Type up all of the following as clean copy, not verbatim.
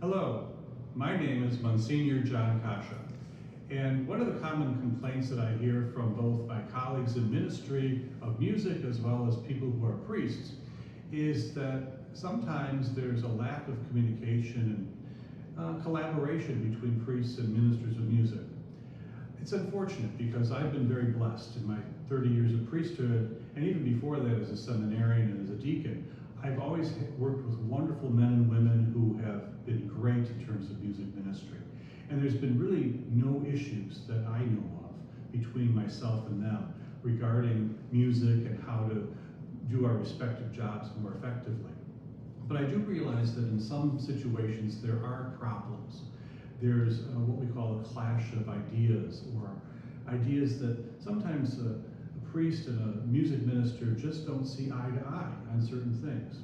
Hello, my name is Msgr John Kasza, and one of the common complaints that I hear from both my colleagues in ministry of music as well as people who are priests is that sometimes there's a lack of communication and collaboration between priests and ministers of music. It's unfortunate because I've been very blessed in my 30 years of priesthood, and even before that as a seminarian and as a deacon. I've always worked with wonderful men and women who have been great in terms of music ministry. And there's been really no issues that I know of between myself and them regarding music and how to do our respective jobs more effectively. But I do realize that in some situations there are problems. There's what we call a clash of ideas, or ideas that sometimes a priest and a music minister just don't see eye to eye on certain things.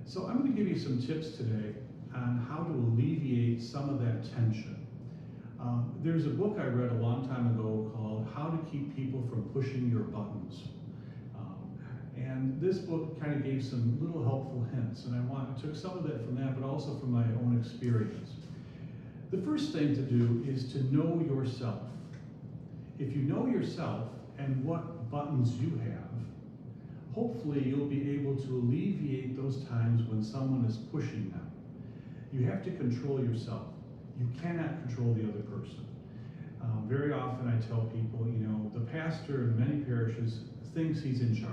So I'm going to give you some tips today on how to alleviate some of that tension. There's a book I read a long time ago called How to Keep People from Pushing Your Buttons. And this book kind of gave some little helpful hints, and I took some of that from that, but also from my own experience. The first thing to do is to know yourself. If you know yourself and what buttons you have, hopefully you'll be able to alleviate those times when someone is pushing them. You have to control yourself. You cannot control the other person. Very often I tell people, the pastor in many parishes thinks he's in charge.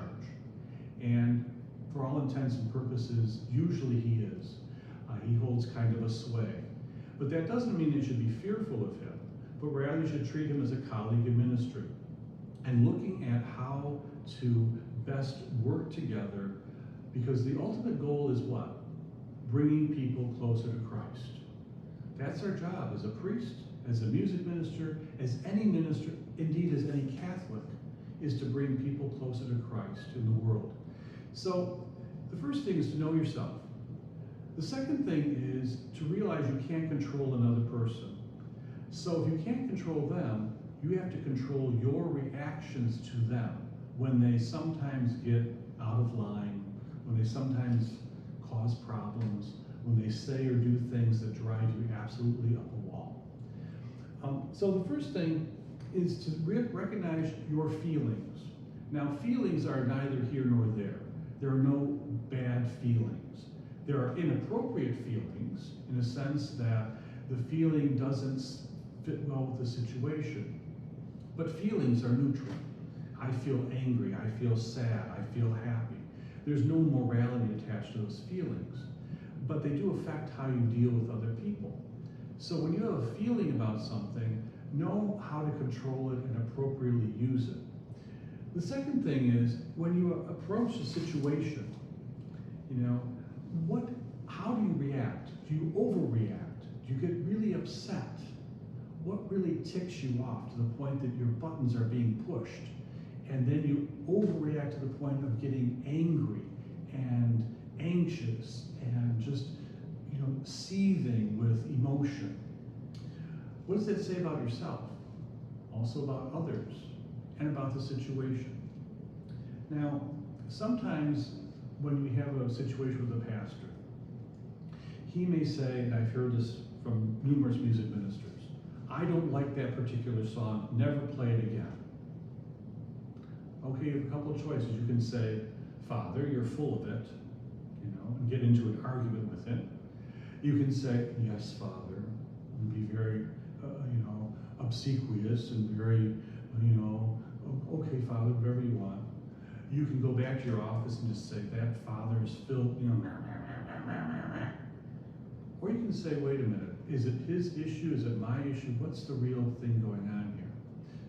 And for all intents and purposes, usually he is. He holds kind of a sway. But that doesn't mean you should be fearful of him, but rather you should treat him as a colleague in ministry. And looking at how to best work together, because the ultimate goal is what? Bringing people closer to Christ. That's our job as a priest, as a music minister, as any minister, indeed as any Catholic, is to bring people closer to Christ in the world. So the first thing is to know yourself. The second thing is to realize you can't control another person. So if you can't control them, you have to control your reactions to them when they sometimes get out of line, when they sometimes cause problems, when they say or do things that drive you absolutely up a wall. So the first thing is to recognize your feelings. Now, feelings are neither here nor there. There are no bad feelings. There are inappropriate feelings in a sense that the feeling doesn't fit well with the situation. But feelings are neutral. I feel angry, I feel sad, I feel happy. There's no morality attached to those feelings, but they do affect how you deal with other people. So when you have a feeling about something, know how to control it and appropriately use it. The second thing is, when you approach a situation, how do you react? Do you overreact? Do you get really upset? What really ticks you off to the point that your buttons are being pushed? And then you overreact to the point of getting angry and anxious and just, seething with emotion. What does that say about yourself? Also about others and about the situation. Now, sometimes when we have a situation with a pastor, he may say, and I've heard this from numerous music ministers, I don't like that particular song, never play it again. Okay, you have a couple of choices. You can say, Father, you're full of it, and get into an argument with him. You can say, yes, Father, and be very, obsequious and very, okay, Father, whatever you want. You can go back to your office and just say, that Father is filled, Or you can say, wait a minute, is it his issue? Is it my issue? What's the real thing going on here?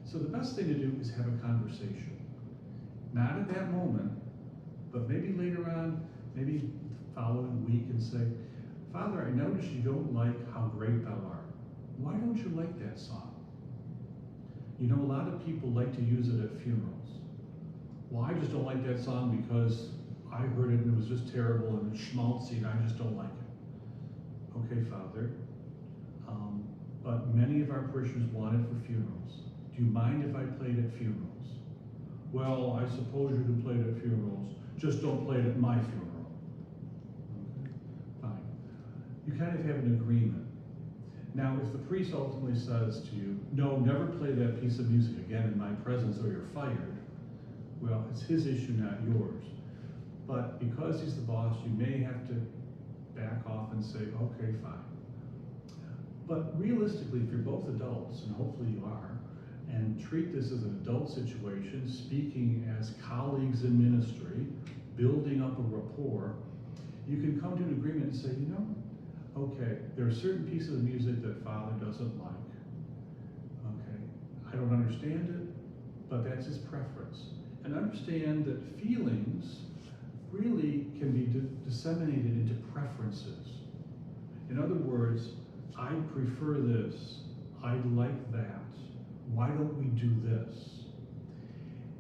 So the best thing to do is have a conversation. Not at that moment, but maybe later on, maybe the following week, and say, Father, I notice you don't like How Great Thou Art. Why don't you like that song? A lot of people like to use it at funerals. Well, I just don't like that song because I heard it and it was just terrible and it's schmaltzy and I just don't like it. Okay, Father, but many of our parishioners want it for funerals. Do you mind if I played at funerals? Well, I suppose you can play it at funerals. Just don't play it at my funeral. Okay, fine. You you kind of have an agreement. Now, if the priest ultimately says to you, no, never play that piece of music again in my presence or you're fired, well, it's his issue, not yours. But because he's the boss, you may have to back off and say, okay, fine. But realistically, if you're both adults, and hopefully you are, and treat this as an adult situation, speaking as colleagues in ministry, building up a rapport, you can come to an agreement and say, you know, okay, there are certain pieces of music that Father doesn't like. Okay, I don't understand it, but that's his preference. And understand that feelings really can be disseminated into preferences. In other words, I prefer this, I like that, why don't we do this?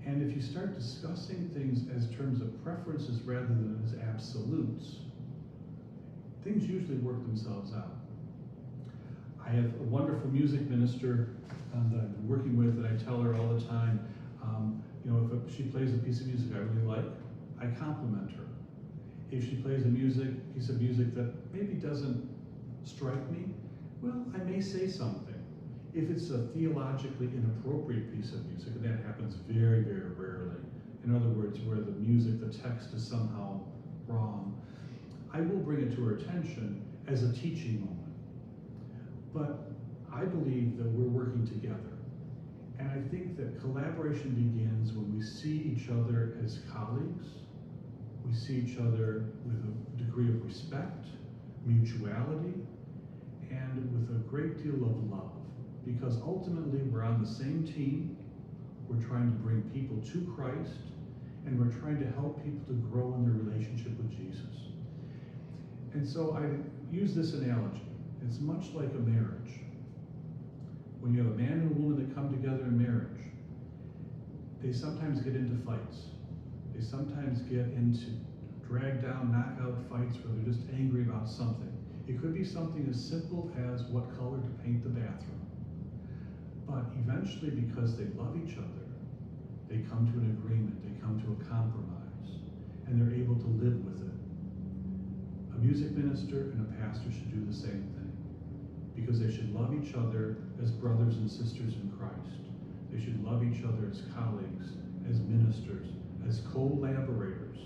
And if you start discussing things as terms of preferences rather than as absolutes, things usually work themselves out. I have a wonderful music minister that I've been working with, and I tell her all the time, you know, if she plays a piece of music I really like, I compliment her. If she plays a piece of music that maybe doesn't strike me, well, I may say something. If it's a theologically inappropriate piece of music, and that happens very, very rarely, in other words, where the music, the text is somehow wrong, I will bring it to her attention as a teaching moment. But I believe that we're working together. And I think that collaboration begins when we see each other as colleagues, we see each other with a degree of respect, mutuality, and with a great deal of love. Because ultimately we're on the same team, we're trying to bring people to Christ, and we're trying to help people to grow in their relationship with Jesus. And so I use this analogy. It's much like a marriage. When you have a man and a woman that come together in marriage, they sometimes get into fights. They sometimes get into drag down, knockout fights where they're just angry about something. It could be something as simple as what color to paint the bathroom. But eventually, because they love each other, they come to an agreement, they come to a compromise, and they're able to live with it. A music minister and a pastor should do the same thing, because they should love each other as brothers and sisters in Christ. They should love each other as colleagues, as ministers, as collaborators,